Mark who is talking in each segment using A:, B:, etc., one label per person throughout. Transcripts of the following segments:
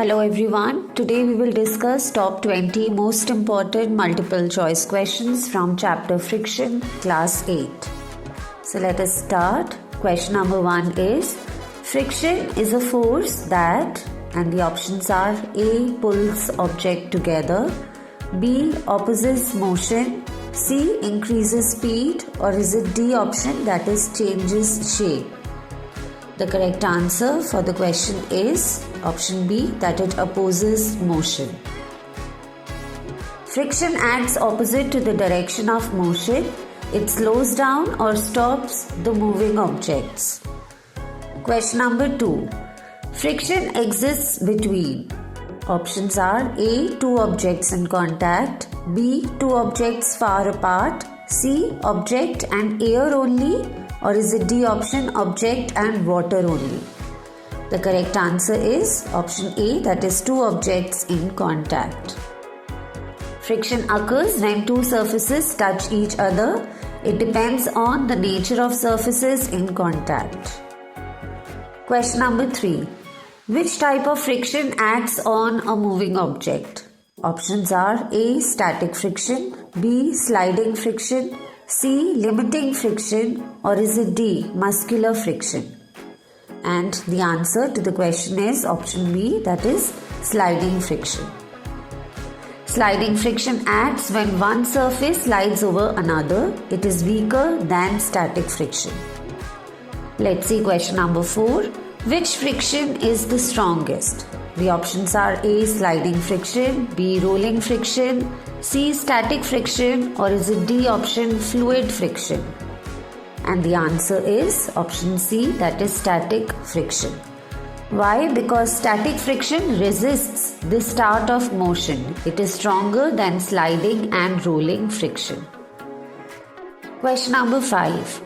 A: Hello everyone. Today we will discuss top 20 most important multiple choice questions from chapter Friction, class 8. So let us start. Question number 1 is, friction is a force that, and the options are A. pulls object together, B. opposes motion, C. increases speed, or is it D option, that is changes shape? The correct answer for the question is option B, that it opposes motion. Friction acts opposite to the direction of motion. It slows down or stops the moving objects. Question number 2. Friction exists between. Options are A. two objects in contact, B. two objects far apart, C. object and air only, or is it D option, object and water only? The correct answer is option A, that is two objects in contact. Friction occurs when two surfaces touch each other. It depends on the nature of surfaces in contact. Question number 3. Which type of friction acts on a moving object? Options are A. static friction, B. sliding friction, C. limiting friction, or is it D. muscular friction? And the answer to the question is option B, that is sliding friction. Sliding friction acts when one surface slides over another. It is weaker than static friction. Let's see question number 4. Which friction is the strongest? The options are A. sliding friction, B. rolling friction, C. static friction, or is it D option, fluid friction? And the answer is option C, that is static friction. Why? Because static friction resists the start of motion. It is stronger than sliding and rolling friction. Question number 5.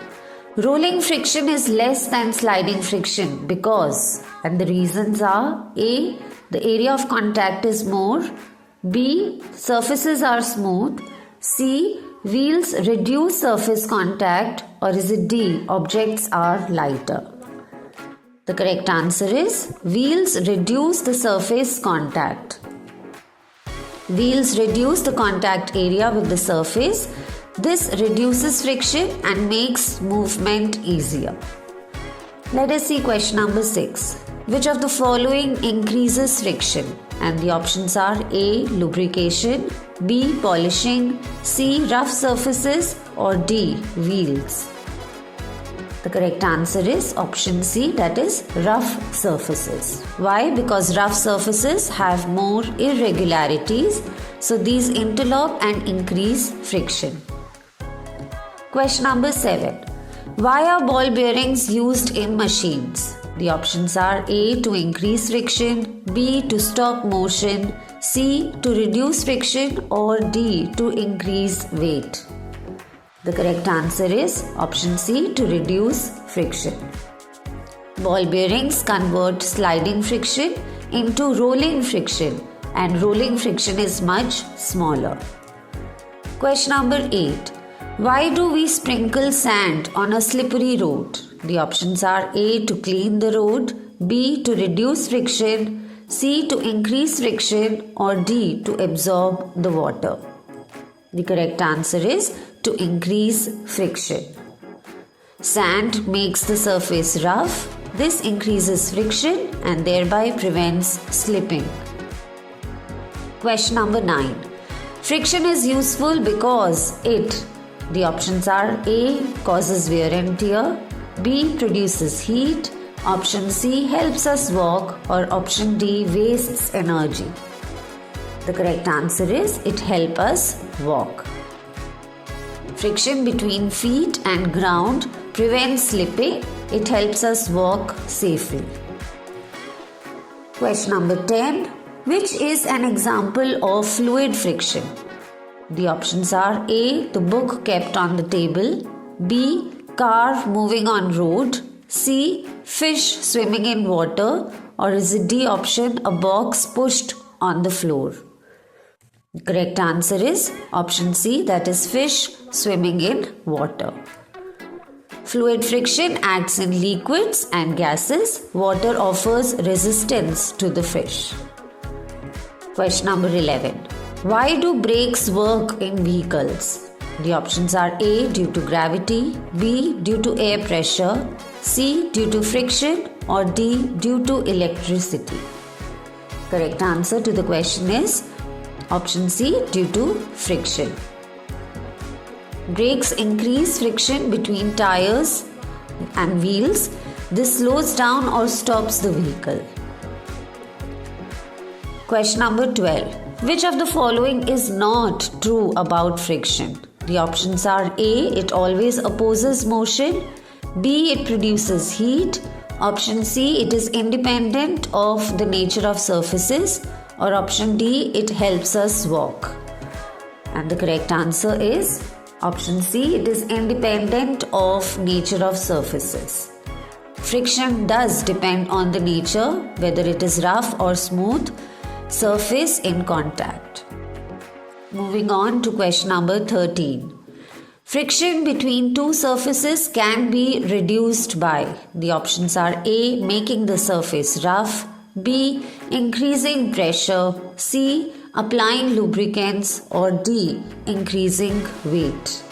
A: Rolling friction is less than sliding friction because, and the reasons are A. the area of contact is more, B. surfaces are smooth, C. wheels reduce surface contact, or is it D. objects are lighter? The correct answer is wheels reduce the surface contact. Wheels reduce the contact area with the surface. This reduces friction and makes movement easier. Let us see question number 6. Which of the following increases friction? And the options are A. lubrication, B. polishing, C. rough surfaces, or D. wheels. The correct answer is option C, that is rough surfaces. Why? Because rough surfaces have more irregularities, so these interlock and increase friction. Question number 7. Why are ball bearings used in machines? The options are A. to increase friction, B. to stop motion, C. to reduce friction, or D. to increase weight. The correct answer is option C, to reduce friction. Ball bearings convert sliding friction into rolling friction, and rolling friction is much smaller. Question number 8. Why do we sprinkle sand on a slippery road? The options are A. to clean the road, B. to reduce friction, C. to increase friction, or D. to absorb the water. The correct answer is to increase friction. Sand makes the surface rough. This increases friction and thereby prevents slipping. Question number 9. Friction is useful because it. The options are A. causes wear and tear, B. produces heat, option C. helps us walk, or option D. wastes energy. The correct answer is it helps us walk. Friction between feet and ground prevents slipping. It helps us walk safely. Question number 10. Which is an example of fluid friction? The options are A. the book kept on the table, B. car moving on road, C. fish swimming in water, or is it D option, a box pushed on the floor? The correct answer is option C, that is fish swimming in water. Fluid friction acts in liquids and gases. Water offers resistance to the fish. Question number 11. Why do brakes work in vehicles? The options are A. Due to gravity, B. Due to air pressure, C. Due to friction, or D. Due to electricity. Correct answer to the question is option C. Due to friction. Brakes increase friction between tires and wheels. This slows down or stops the vehicle. Question number 12. Which of the following is not true about friction? The options are A. It always opposes motion, B. It produces heat, option C. It is independent of the nature of surfaces, or option D. It helps us walk. And the correct answer is option C. It is independent of nature of surfaces. Friction does depend on the nature, whether it is rough or smooth surface in contact. Moving on to question number 13. Friction between two surfaces can be reduced by. The options are A. Making the surface rough, B. Increasing pressure, C. Applying lubricants, or D. Increasing weight.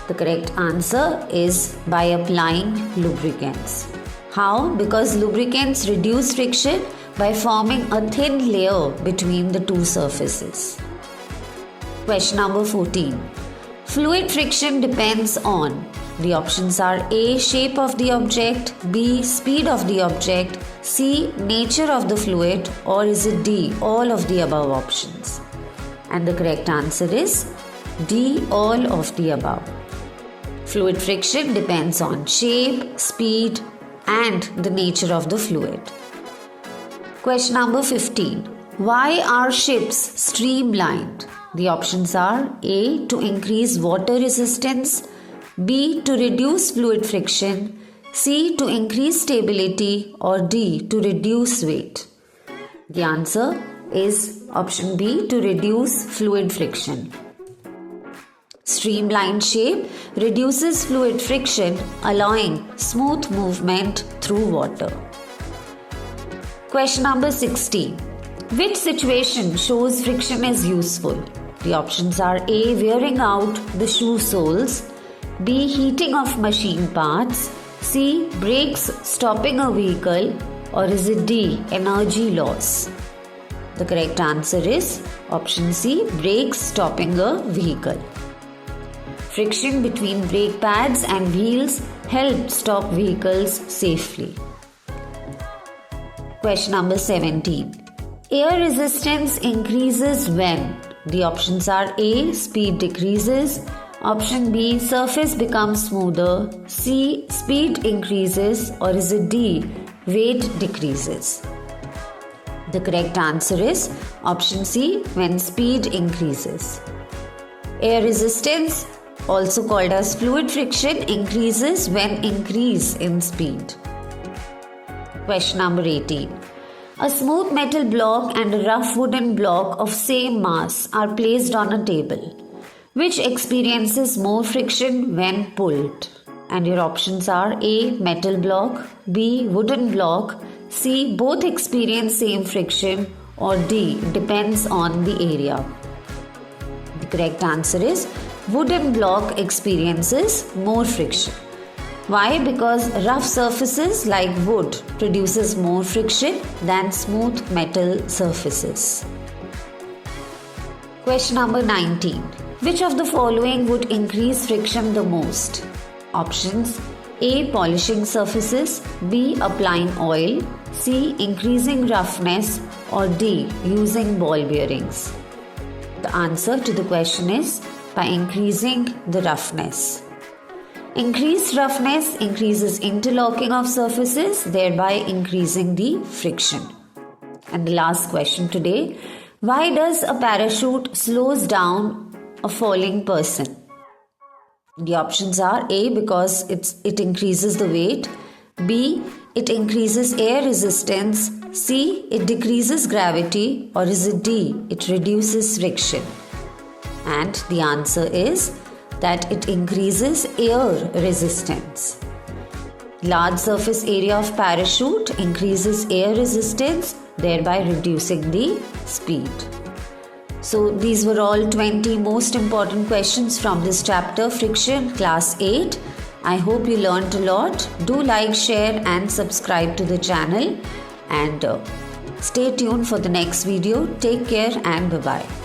A: The correct answer is by applying lubricants. How? Because lubricants reduce friction by forming a thin layer between the two surfaces. Question number 14. Fluid friction depends on. The options are A. Shape of the object, B. Speed of the object, C. Nature of the fluid, or is it D. All of the above options? And the correct answer is D. All of the above. Fluid friction depends on shape, speed, and the nature of the fluid. Question number 15. Why are ships streamlined? The options are A. To increase water resistance, B. To reduce fluid friction, C. To increase stability, or D. To reduce weight. The answer is option B. To reduce fluid friction. Streamlined shape reduces fluid friction, allowing smooth movement through water. Question number 16. Which situation shows friction is useful? The options are A. Wearing out the shoe soles, B. Heating of machine parts, C. Brakes stopping a vehicle, or is it D. Energy loss? The correct answer is option C. Brakes stopping a vehicle. Friction between brake pads and wheels help stop vehicles safely. Question number 17. Air resistance increases when? The options are A. Speed decreases, option B. Surface becomes smoother, C. Speed increases, or is it D. Weight decreases? The correct answer is option C. When speed increases. Air resistance, also called as fluid friction, increases when increase in speed. Question number 18. A smooth metal block and a rough wooden block of same mass are placed on a table. Which experiences more friction when pulled? And your options are A. Metal block, B. Wooden block, C. Both experience same friction, or D. Depends on the area. The correct answer is wooden block experiences more friction. Why? Because rough surfaces like wood produces more friction than smooth metal surfaces. Question number 19. Which of the following would increase friction the most? Options A. Polishing surfaces, B. Applying oil, C. Increasing roughness, or D. Using ball bearings. The answer to the question is by increasing the roughness. Increased roughness increases interlocking of surfaces, thereby increasing the friction. And the last question today. Why does a parachute slows down a falling person? The options are A. Because it increases the weight, B. It increases air resistance, C. It decreases gravity, or is it D. It reduces friction? And the answer is that it increases air resistance. Large surface area of parachute increases air resistance, thereby reducing the speed. So these were all 20 most important questions from this chapter, Friction, Class 8. I hope you learned a lot. Do like, share and subscribe to the channel, and stay tuned for the next video. Take care and bye-bye.